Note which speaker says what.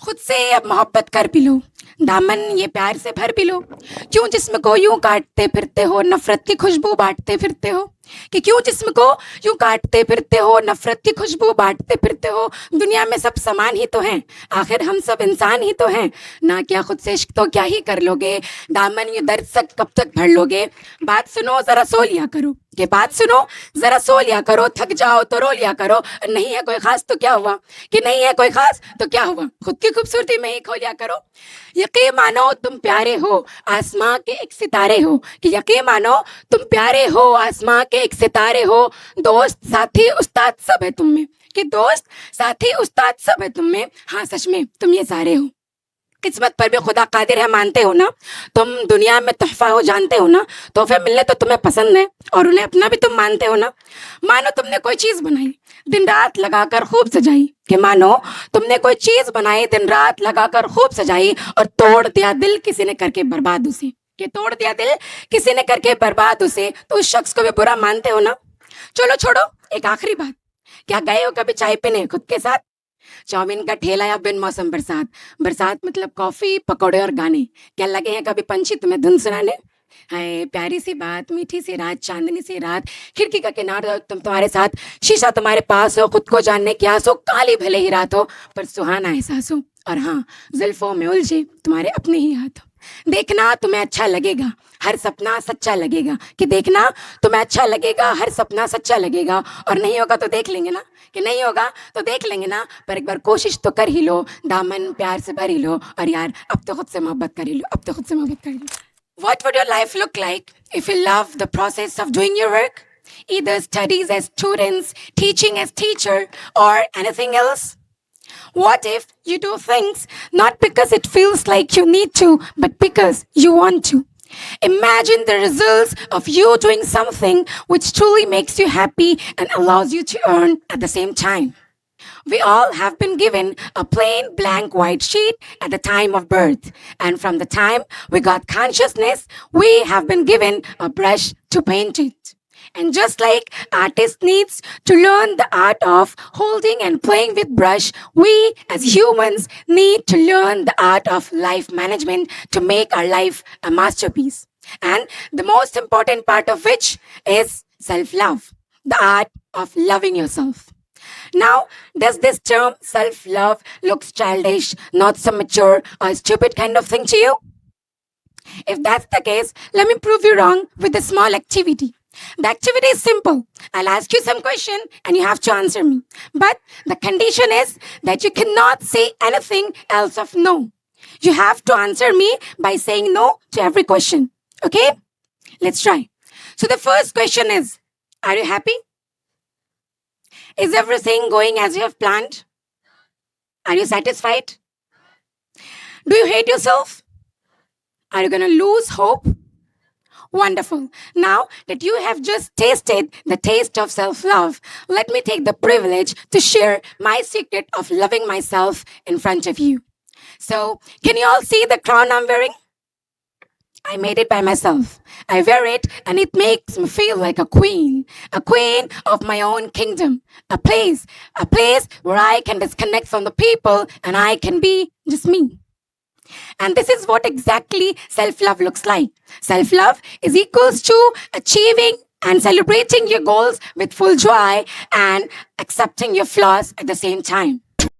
Speaker 1: खुद से अब मोहब्बत कर भी लो, दामन ये प्यार से भर भी लो। क्यों जिस्म को यूं काटते फिरते हो, नफरत की खुशबू बांटते फिरते हो? कि क्यों जिस्म को यूं काटते फिरते हो, नफरत की खुशबू बांटते फिरते हो? दुनिया में सब समान ही तो हैं, आखिर हम सब इंसान ही तो हैं ना। क्या खुद से इश्क तो क्या ही कर लोगे, दामन ये दर्द से कब तक भर लोगे? बात सुनो जरा सो लिया करो, कि बात सुनो जरा सो लिया करो, थक जाओ तो रो लिया करो। नहीं है कोई खास तो क्या हुआ, कि नहीं है कोई खास तो क्या हुआ, खुद की खूबसूरती में ही खो लिया करो। यकीन मानो तुम प्यारे हो, आसमां के एक सितारे हो। कि यकीन मानो तुम प्यारे हो, आसमां के एक सितारे हो। दोस्त साथी उस्ताद सब है तुम में, कि दोस्त साथी उस्ताद सब है तुम में। हाँ सच में तुम ये सारे हो। किस्मत पर भी खुदा कादिर है मानते हो ना? तुम दुनिया में तोहफा हो जानते हो ना? तोहफे मिलने तो तुम्हें पसंद है और उन्हें अपना भी तुम मानते हो ना? मानो तुमने कोई चीज बनाई, दिन रात लगाकर खूब सजाई। कि मानो तुमने कोई चीज बनाई, दिन रात लगाकर खूब सजाई, और तोड़ दिया दिल किसी ने करके बर्बाद उसे। कि तोड़ दिया दिल किसी ने करके बर्बाद उसे, तो उस शख्स को भी बुरा मानते हो ना? चलो छोड़ो, एक आखिरी बात, क्या गए हो कभी चाय पीने खुद के साथ? चाउमीन का ठेला या बिन मौसम बरसात, बरसात मतलब कॉफी पकौड़े और गाने। क्या लगे हैं कभी पंछी तुम्हें धुन सुनाने? हाय प्यारी सी बात, मीठी सी रात, चांदनी सी रात, खिड़की का किनारा तुम्हारे साथ, शीशा तुम्हारे पास हो, खुद को जानने की आस हो, काली भले ही रात हो पर सुहाना एहसास हो, और हाँ जुल्फों में उलझे तुम्हारे अपने ही हाथ हो। देखना तुम्हें अच्छा लगेगा, हर सपना सच्चा लगेगा। कि देखना तुम्हें अच्छा लगेगा, हर सपना सच्चा लगेगा। और नहीं होगा तो देख लेंगे ना, कि नहीं होगा तो देख लेंगे ना, पर एक बार कोशिश तो कर ही लो, दामन प्यार से भर ही लो। और यार अब तो खुद से मोहब्बत कर ही लो, अब तो खुद से मोहब्बत कर ही लो। What would your life look like if you love the process of doing your work? Either studies as students, teaching as teacher, or anything else? What if you do things not because it feels like you need to, but because you want to? Imagine the results of you doing something which truly makes you happy and allows you to earn at the same time. We all have been given a plain blank white sheet at the time of birth. And from the time we got consciousness, we have been given a brush to paint it. And just like artist needs to learn the art of holding and playing with brush, we as humans need to learn the art of life management to make our life a masterpiece. And the most important part of which is self-love, the art of loving yourself. Now, does this term self-love looks childish, not so mature, or stupid kind of thing to you? If that's the case, let me prove you wrong with a small activity. The activity is simple. I'll ask you some question and you have to answer me. But the condition is that you cannot say anything else of no. You have to answer me by saying no to every question. Okay? Let's try. So the first question is, are you happy? Is everything going as you have planned? Are you satisfied? Do you hate yourself? Are you going to lose hope? Wonderful. Now that you have just tasted the taste of self-love, let me take the privilege to share my secret of loving myself in front of you. So, can you all see the crown I'm wearing? I made it by myself. I wear it and it makes me feel like a queen of my own kingdom, a place where I can disconnect from the people and I can be just me. And this is what exactly self-love looks like. Self-love is equals to achieving and celebrating your goals with full joy and accepting your flaws at the same time.